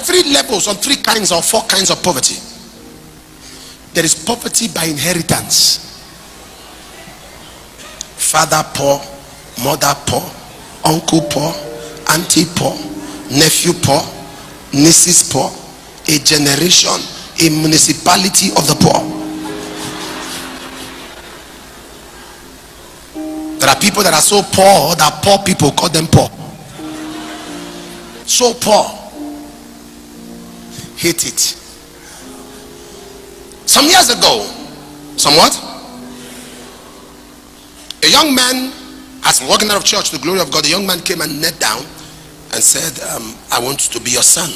three levels, or three kinds, or four kinds of poverty. There is poverty by inheritance. Father poor, mother poor, uncle poor, auntie poor, nephew poor, nieces poor, a generation, a municipality of the poor. There are people that are so poor that poor people call them poor. So poor. Hate it. Some years ago, somewhat, a young man, as walking out of church to the glory of God, a young man came and knelt down and said, I want to be your son.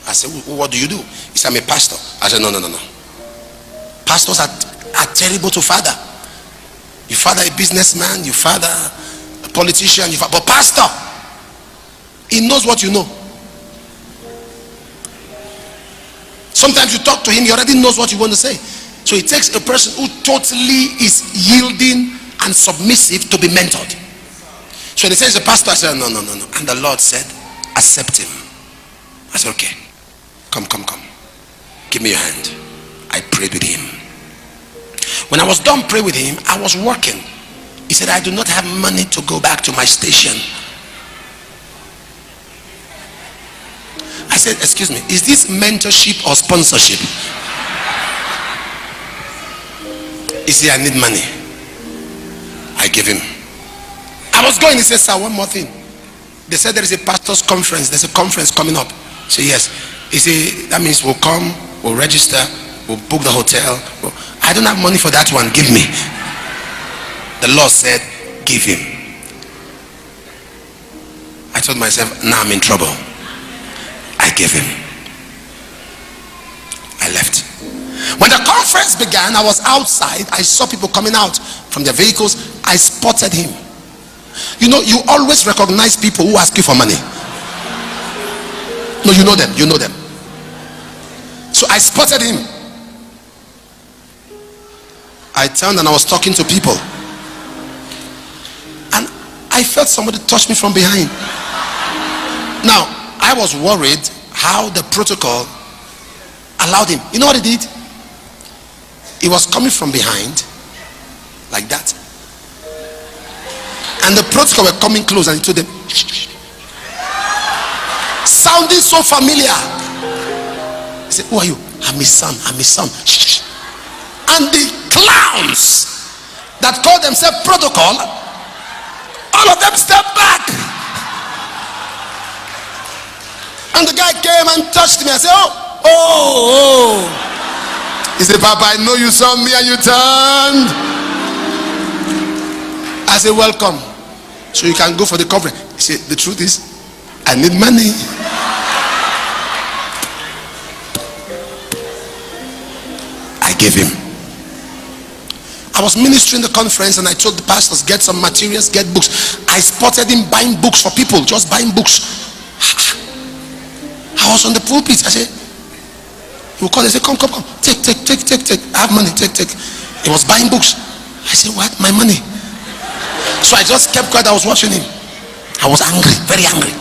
I said, what do you do? He said, I'm a pastor. I said, no. Pastors are terrible to father. You father a businessman, you father a politician, but pastor, he knows what you know. Sometimes you talk to him, he already knows what you want to say. So it takes a person who totally is yielding and submissive to be mentored. So they say he's a pastor. I said, no. And the Lord said, accept him. I said, okay. Come. Give me your hand. I prayed with him. When I was done praying with him, I was working. He said, I do not have money to go back to my station. I said, excuse me, is this mentorship or sponsorship? He said, I need money. I gave him. I was going. He said, sir, one more thing. They said there is a pastor's conference. There's a conference coming up. I said, yes. He said, that means we'll come, we'll register, we'll book the hotel. I don't have money for that one. Give me. The Lord said, give him. I told myself, now I'm in trouble. I gave him. I left. When the conference began, I was outside. I saw people coming out from their vehicles. I spotted him. You know, you always recognize people who ask you for money. No, you know them. So I spotted him. I turned and I was talking to people. And I felt somebody touch me from behind. Now, I was worried how the protocol allowed him. You know what he did? He was coming from behind like that, and the protocol were coming close, and he told them, sounding so familiar. He said, who are you? I'm his son. And the clowns that call themselves protocol, all of them stepped back. And the guy came and touched me. I said, oh. He said, Papa, I know you saw me and you turned. I said, welcome. So you can go for the conference. He said, the truth is, I need money. I gave him. I was ministering the conference and I told the pastors, get some materials, get books. I spotted him buying books for people, just buying books. I was on the pulpit. I said, he would call. They say, come, take. I have money, take. He was buying books. I said, what? My money? So I just kept quiet. I was watching him. I was angry, very angry.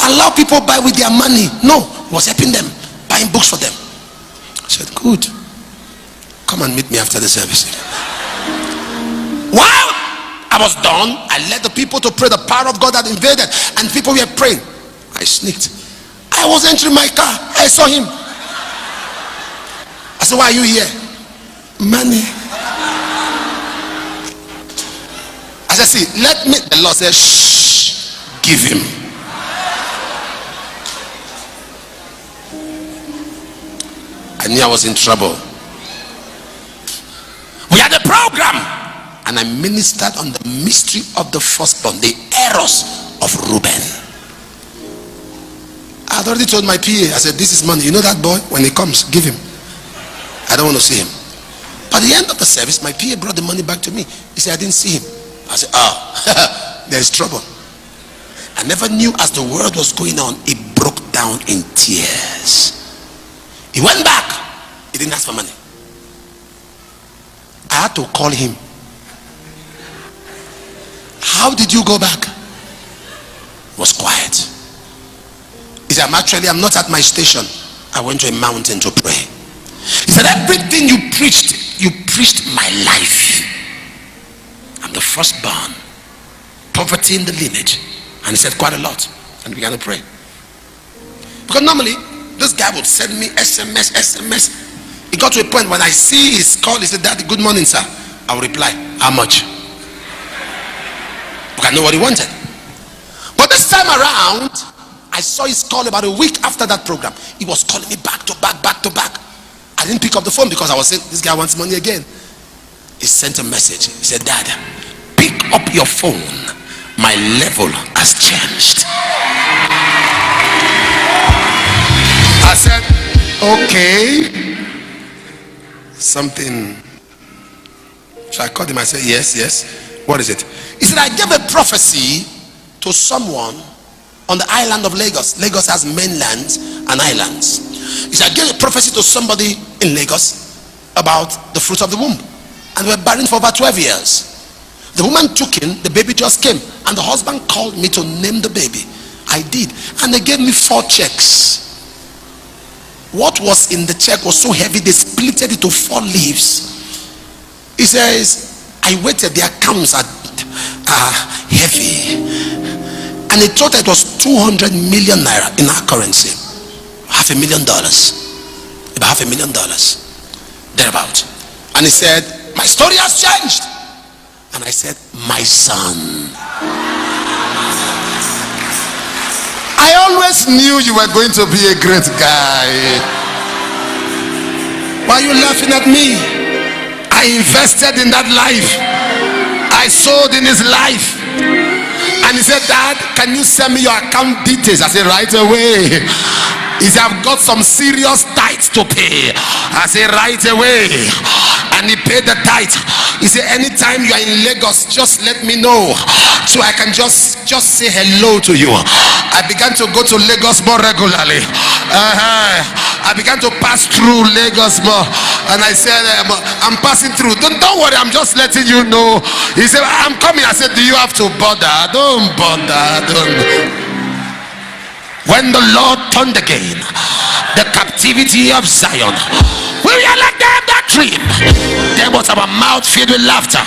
Allow people buy with their money. No, he was helping them, buying books for them. I said, good. Come and meet me after the service. While I was done, I led the people to pray. The power of God had invaded, and people were praying. I sneaked. I was entering my car. I saw him. I said, why are you here? Money. I said, see, let me. The Lord said, shh, give him. I knew I was in trouble. We had a program, and I ministered on the mystery of the firstborn, the errors of Reuben. I had already told my PA, I said, this is money. You know that boy? When he comes, give him. I don't want to see him. By the end of the service, my PA brought the money back to me. He said, I didn't see him. I said, there's trouble. I never knew as the word was going on, he broke down in tears. He went back. He didn't ask for money. I had to call him. How did you go back? He was quiet. He said, I'm not at my station. I went to a mountain to pray. He said, everything you preached my life. I'm the firstborn. Poverty in the lineage. And he said quite a lot. And began to pray. Because normally, this guy would send me SMS. It got to a point when I see his call, he said, Daddy, good morning, sir. I will reply, how much? Because I know what he wanted. But this time around, I saw his call about a week after that program. He was calling me back to back. I didn't pick up the phone because I was saying, this guy wants money again. He sent a message. He said, Dad, pick up your phone. My level has changed. I said, okay. Something. So I called him. I said, yes. What is it? He said, I gave a prophecy to someone on the island of Lagos. Lagos has mainlands and islands. He said, I gave a prophecy to somebody in Lagos about the fruit of the womb. And we were barren for over 12 years. The woman took in, the baby just came. And the husband called me to name the baby. I did. And they gave me 4 checks. What was in the check was so heavy, they split it into 4 leaves. He says, I waited, the accounts are heavy. And he thought it was 200 million naira in our currency. $500,000. About $500,000. Thereabout. And he said, my story has changed. And I said, my son. I always knew you were going to be a great guy. Why are you laughing at me? I invested in that life. I sold in his life. And he said, Dad, can you send me your account details? I said, right away. He said, I've got some serious tithes to pay. I said, right away. And he paid the tithe. He said, anytime you are in Lagos, just let me know so I can just say hello to you. I began to go to Lagos more regularly. I began to pass through Lagos more. And I said, I'm passing through. Don't worry, I'm just letting you know. He said, I'm coming. I said, do you have to bother? Don't bother. When the Lord turned again the captivity of Zion, we are like them that dream. There was our mouth filled with laughter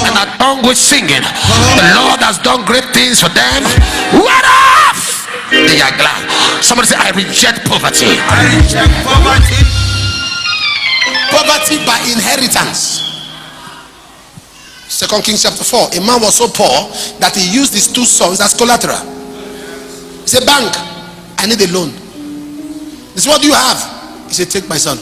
and our tongue with singing. The Lord has done great things for them. Whereof they are glad. Somebody say, I reject poverty. I reject poverty. Poverty by inheritance. 2 Kings chapter 4. A man was so poor that he used his 2 sons as collateral. He said, bank, I need a loan. This is what do you have? He said, take my son.